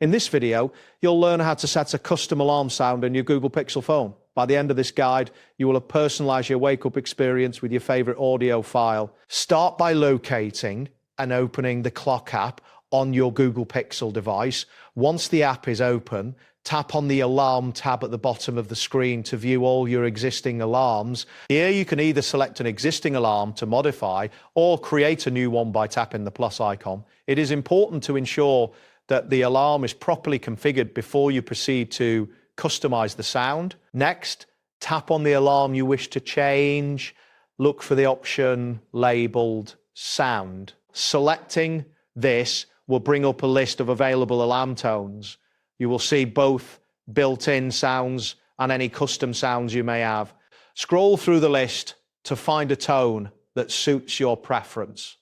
In this video, you'll learn how to set a custom alarm sound in your Google Pixel phone. By the end of this guide, you will have personalized your wake-up experience with your favorite audio file. Start by locating and opening the clock app on your Google Pixel device. Once the app is open, tap on the alarm tab at the bottom of the screen to view all your existing alarms. Here you can either select an existing alarm to modify or create a new one by tapping the plus icon. It is important to ensure that the alarm is properly configured before you proceed to customize the sound. Next, tap on the alarm you wish to change. Look for the option labeled sound. Selecting this will bring up a list of available alarm tones. You will see both built-in sounds and any custom sounds you may have. Scroll through the list to find a tone that suits your preference.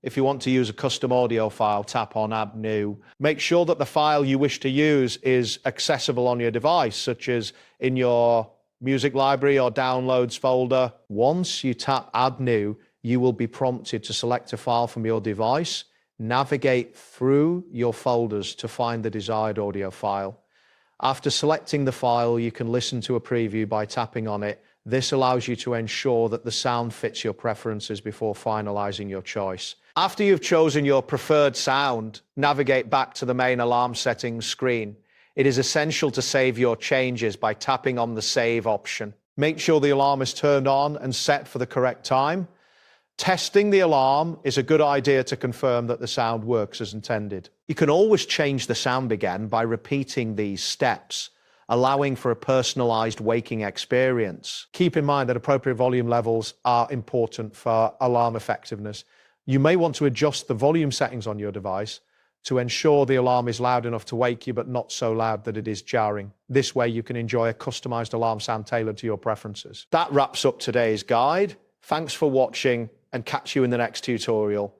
If you want to use a custom audio file, tap on Add New. Make sure that the file you wish to use is accessible on your device, such as in your music library or downloads folder. Once you tap Add New, you will be prompted to select a file from your device. Navigate through your folders to find the desired audio file. After selecting the file, you can listen to a preview by tapping on it. This allows you to ensure that the sound fits your preferences before finalizing your choice. After you've chosen your preferred sound, navigate back to the main alarm settings screen. It is essential to save your changes by tapping on the Save option. Make sure the alarm is turned on and set for the correct time. Testing the alarm is a good idea to confirm that the sound works as intended. You can always change the sound again by repeating these steps, allowing for a personalized waking experience. Keep in mind that appropriate volume levels are important for alarm effectiveness. You may want to adjust the volume settings on your device to ensure the alarm is loud enough to wake you, but not so loud that it is jarring. This way you can enjoy a customized alarm sound tailored to your preferences. That wraps up today's guide. Thanks for watching, and catch you in the next tutorial.